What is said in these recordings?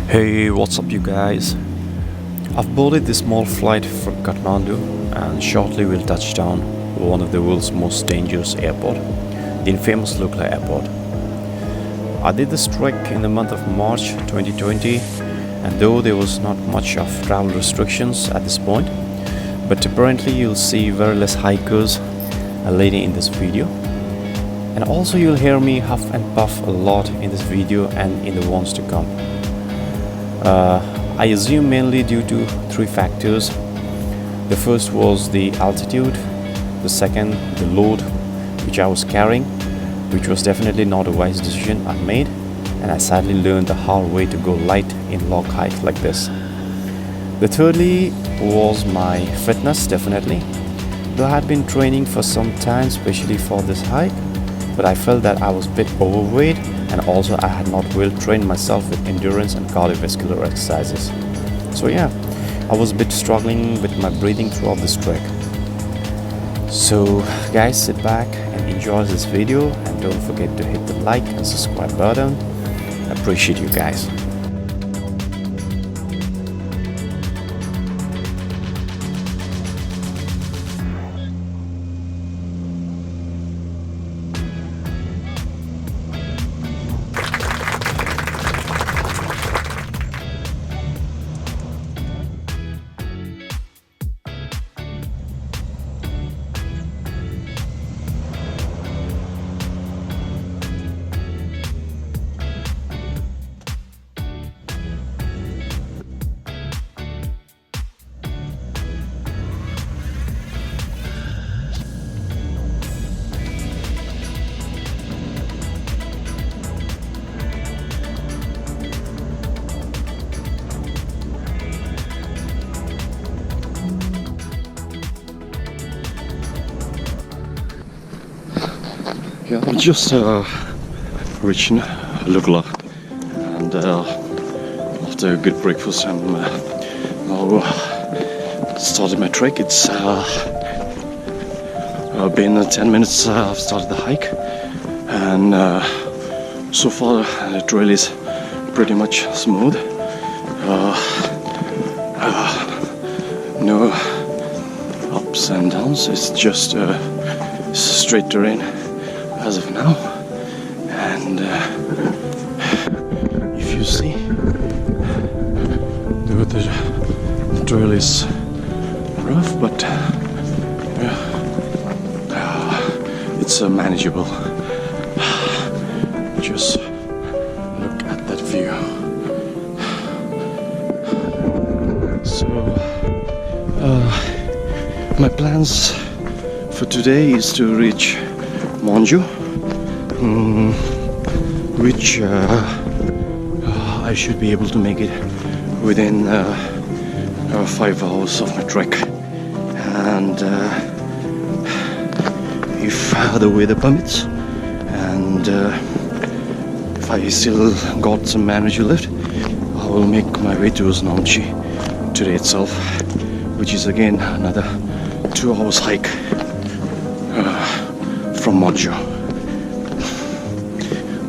Hey, what's up, you guys? I've boarded this small flight from Kathmandu and shortly will touch down one of the world's most dangerous airport, the infamous local airport. I did this trek in the month of March 2020, and though there was not much of travel restrictions at this point, but apparently you'll see very less hikers later in this video. And also you'll hear me huff and puff a lot in this video and in the ones to come. I assume mainly due to three factors. The first was the altitude, the second the load which I was carrying, which was definitely not a wise decision I made, and I sadly learned the hard way to go light in long hikes like this. The thirdly was my fitness, definitely. Though I had been training for some time, especially for this hike, but I felt that I was a bit overweight, and also I had not well trained myself with endurance and cardiovascular exercises. So yeah, I was a bit struggling with my breathing throughout this trek. So guys, sit back and enjoy this video, and don't forget to hit the like and subscribe button. I appreciate you guys. Yeah, I'm just reaching Lugla, and after a good breakfast, I'm now started my trek. It's been 10 minutes I've started the hike, and so far the trail is pretty much smooth. No ups and downs. It's just straight terrain as of now, and if you see, the trail is rough, but it's manageable. Just look at that view. So my plans for today is to reach Monju, which I should be able to make it within 5 hours of my trek, and if the weather permits, and if I still got some energy left, I will make my way towards Namchi today itself, which is again another 2 hours hike from Monju.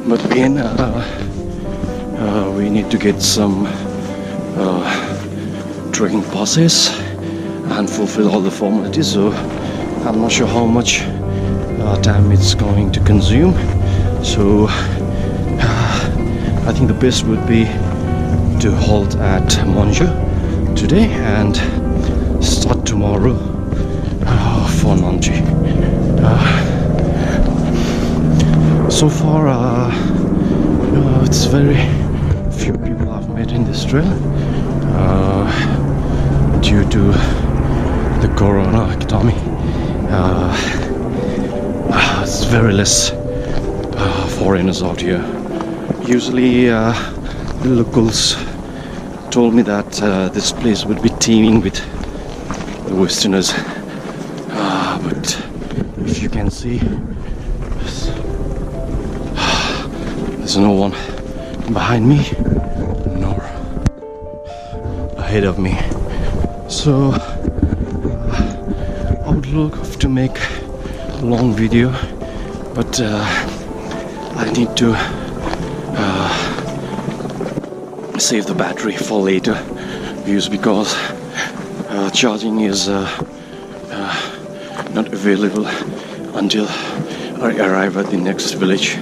But again, we need to get some trekking passes and fulfill all the formalities, so I'm not sure how much time it's going to consume. So I think the best would be to halt at Monju today and start tomorrow for Namchi. So far, it's very few people I've met in this trail due to the corona epidemic. It's very less foreigners out here. Usually, the locals told me that this place would be teeming with the Westerners, but if you can see, there's no one behind me nor ahead of me. So I would love to make a long video, but I need to save the battery for later use, because charging is not available until I arrive at the next village.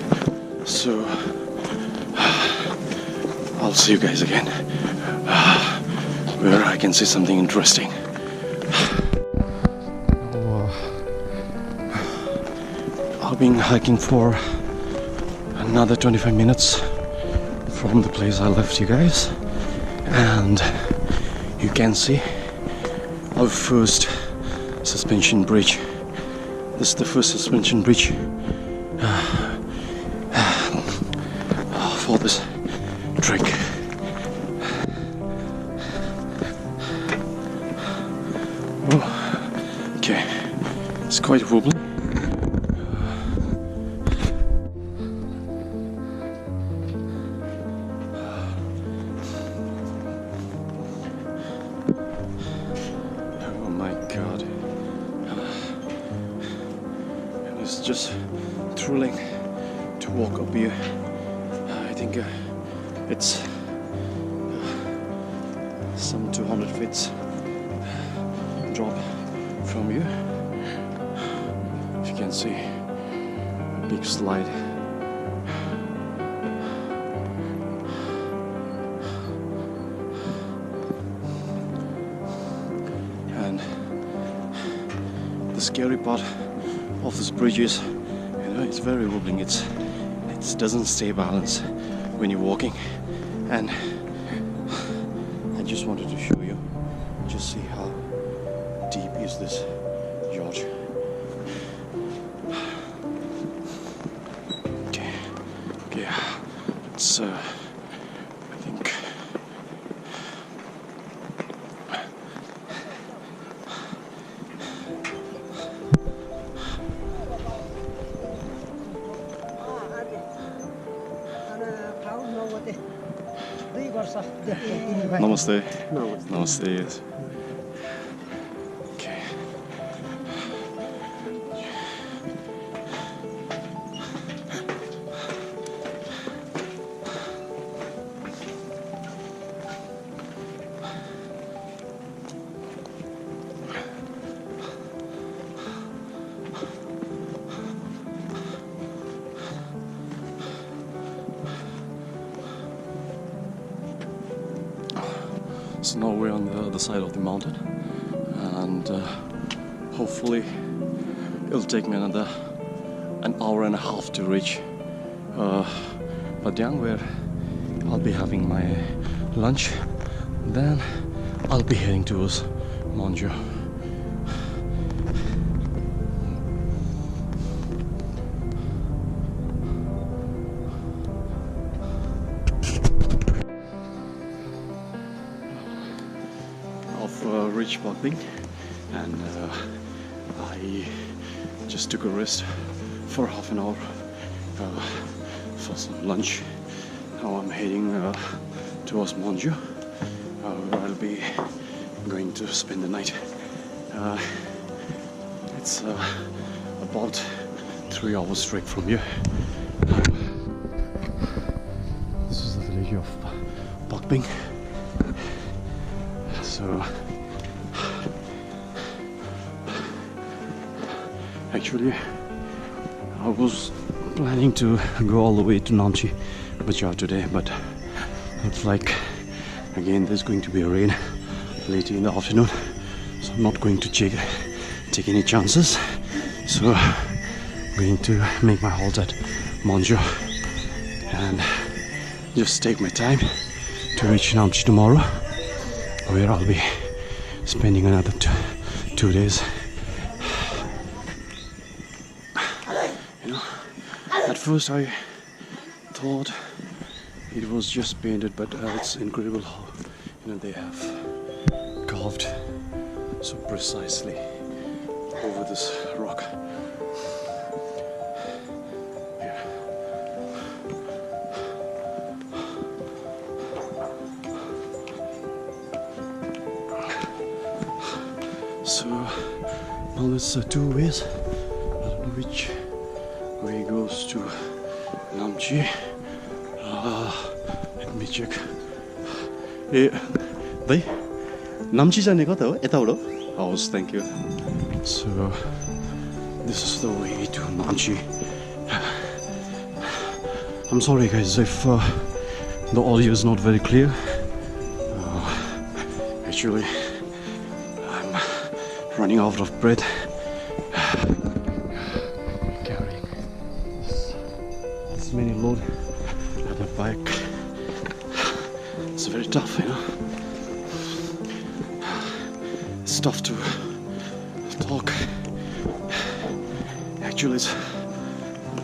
So I'll see you guys again where I can see something interesting. I've been hiking for another 25 minutes from the place I left you guys, and you can see our first suspension bridge. This is the first suspension bridge for this trek. Oh, okay, it's quite wobbly. Oh my God, it's just thrilling to walk up here. I think it's some 200 feet drop from you. If you can see, a big slide. And the scary part of this bridge is, it's very wobbling. It doesn't stay balanced when you're walking, and I just wanted to show you, just see how deep is this gorge. Okay, it's I think Namaste. Namaste, yes. Okay. So now we're on the other side of the mountain, and hopefully it'll take me another an hour and a half to reach Padang, where I'll be having my lunch. Then I'll be heading towards Monjo. Reached Padang, and I just took a rest for half an hour for some lunch. Now I'm heading towards Monjo, where I'll be going to spend the night. It's about 3 hours trek from here. This is the village of Padang. So actually, I was planning to go all the way to Namche Bazaar today, but looks like again there's going to be a rain later in the afternoon, so I'm not going to take any chances. So I'm going to make my halt at Monjo and just take my time to reach Namche tomorrow, where I'll be spending another 2 days. At first I thought it was just painted, but it's incredible how they have carved so precisely over this rock. Yeah. So now there's 2 ways. I don't know which way goes to Namche. Let me check. ए दाइ नाम्ची जाने कता हो यताबाट हो हवस् thank you so this is the way to Namchi I'm sorry guys if the audio is not very clear actually I'm running out of breath carrying this many load at my back. It's very tough, you know. It's tough to talk. Actually, it's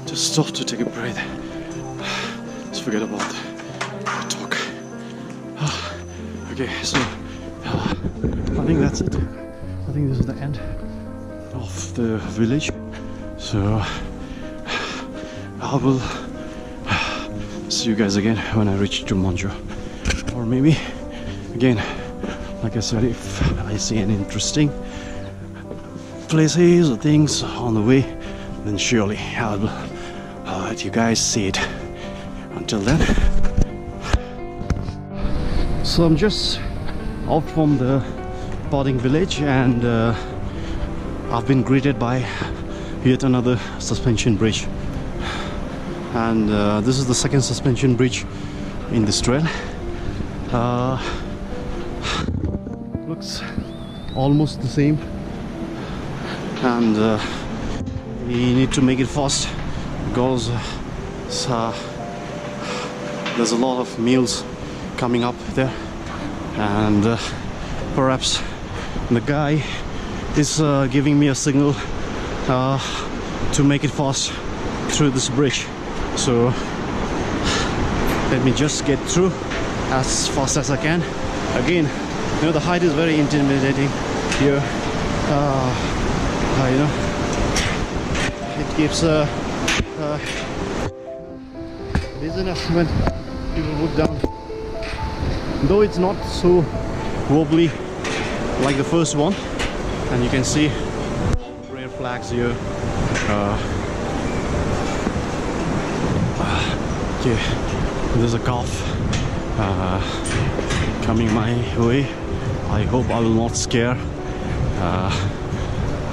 just tough to take a breath. Let's forget about the talk. Okay, so I think that's it. I think this is the end of the village. So I will see you guys again when I reach to Monjo. Or maybe again, like I said, if I see any interesting places or things on the way, then surely I will let you guys see it. Until then, so I'm just out from the Boarding village and I've been greeted by yet another suspension bridge, and this is the second suspension bridge in this trail. Looks almost the same, and we need to make it fast because there's a lot of meals coming up there, and perhaps the guy is giving me a signal to make it fast through this bridge. So let me just get through as fast as I can. Again, you know, the height is very intimidating here. You know, it gives dizziness when people look down. Though it's not so wobbly like the first one, and you can see rare flags here. Okay, there's a calf coming my way. I hope I will not scare.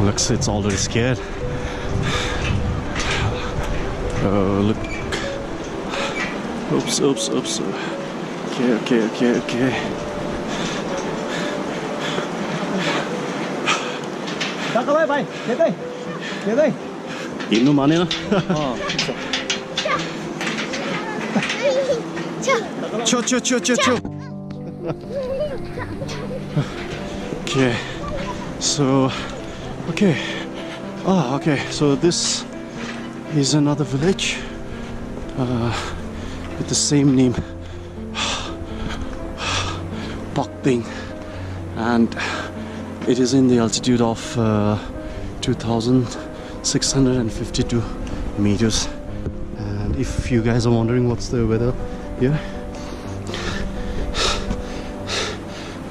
Looks it's already scared. Look. Oops. Okay. हिँड्नु मानेन छो Okay, so okay, so this is another village with the same name, Pakting, and it is in the altitude of 2,652 meters. And if you guys are wondering what's the weather here,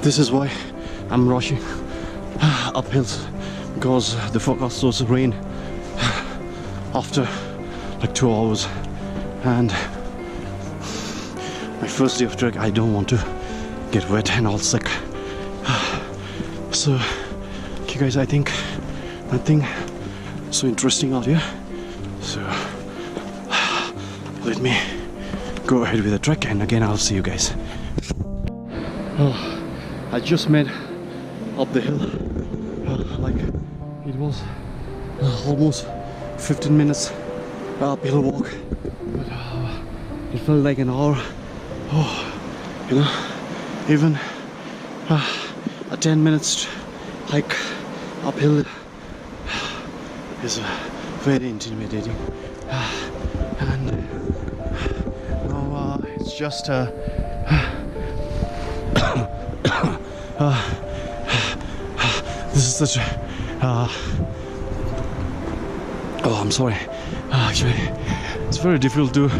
this is why I'm rushing up hills, because the forecast shows rain after like 2 hours, and my first day of trek, I don't want to get wet and all sick. So okay guys, I think nothing so interesting out here, so let me go ahead with the trek, and again I'll see you guys. I just made up the hill, like it was almost 15 minutes uphill walk, but it felt like an hour. You know, even a 10 minutes hike uphill is very intimidating, and now it's just this is such oh, I'm sorry, actually it's very difficult to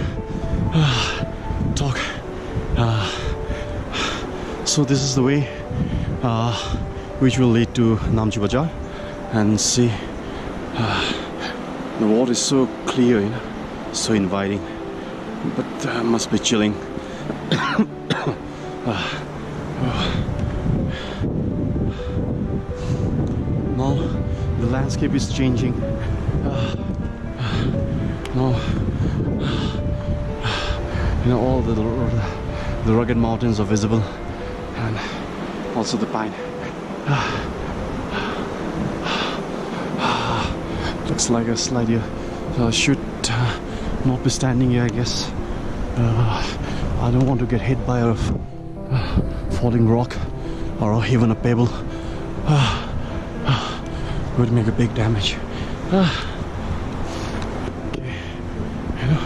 talk. So this is the way which will lead to Namchi Bazaar, and see the water is so clear, you know, so inviting, but must be chilling. landscape is changing. No, you know, all the rugged mountains are visible, and also the pine. Looks like a slide here. So I should not be standing here, I guess. I don't want to get hit by a falling rock or even a pebble. Would make a big damage. Okay. You know,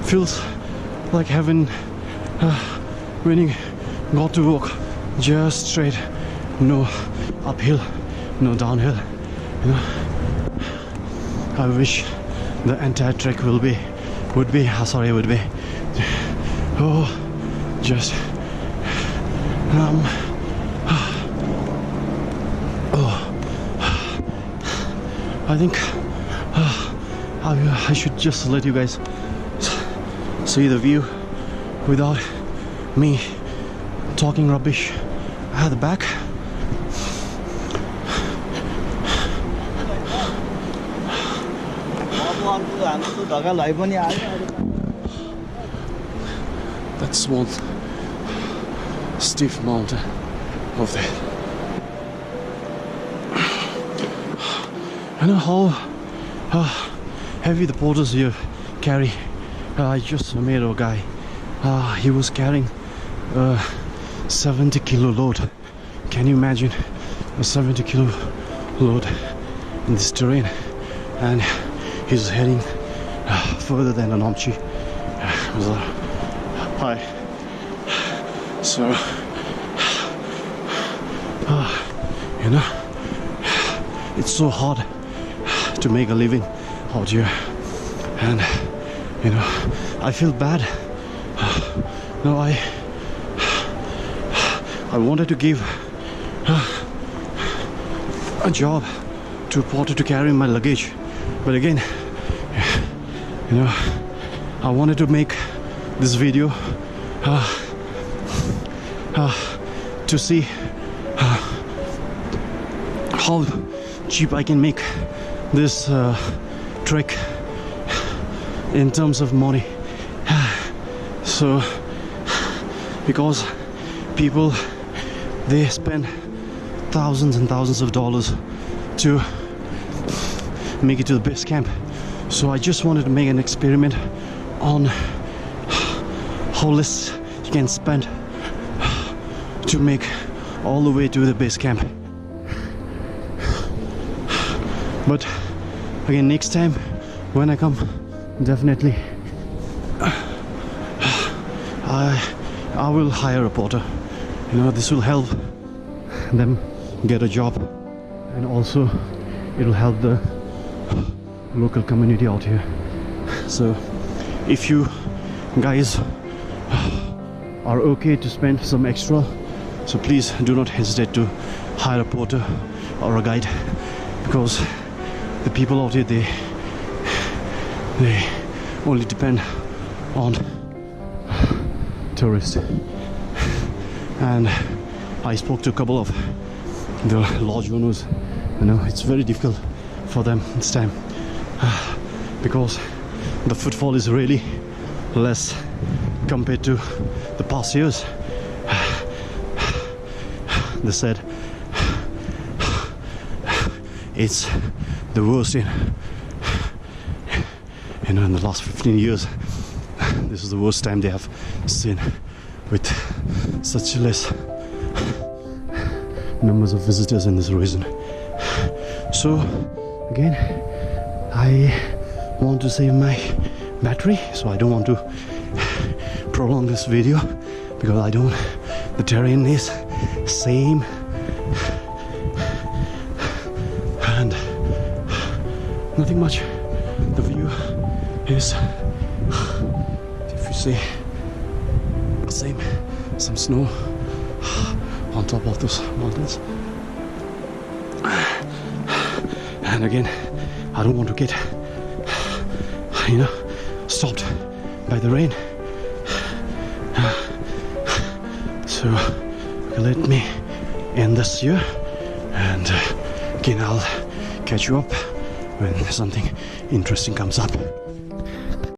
feels like heaven when you got to walk just straight, no uphill, no downhill. You know, I wish the entire trek would be just I think I should just let you guys see the view without me talking rubbish at the back. That small steep mountain over there. I know how heavy the porters here carry. I just met a guy. He was carrying a 70 kilo load. Can you imagine a 70 kilo load in this terrain? And he's heading further than Anamchi. Hi. So, you know, it's so hard to make a living out here, and you know, I feel bad. No, I wanted to give a job to a porter to carry my luggage, but again, you know, I wanted to make this video to see how cheap I can make this trek in terms of money. So because people, they spend thousands and thousands of dollars to make it to the base camp, so I just wanted to make an experiment on how less you can spend to make all the way to the base camp. But again, next time when I come, definitely I will hire a porter. You know, this will help them get a job, and also it will help the local community out here. So if you guys are okay to spend some extra, so please do not hesitate to hire a porter or a guide, because the people out here, they only depend on tourists. And I spoke to a couple of the lodge owners. You know, it's very difficult for them this time because the footfall is really less compared to the past years. They said it's the worst in the last 15 years. This is the worst time they have seen, with such less numbers of visitors in this region. So again, I want to save my battery, so I don't want to prolong this video, because I don't, the terrain is same and nothing much. The view is, if you see, same, some snow on top of those mountains. And again, I don't want to get, stopped by the rain. So let me end this here, and again I'll catch you up when something interesting comes up.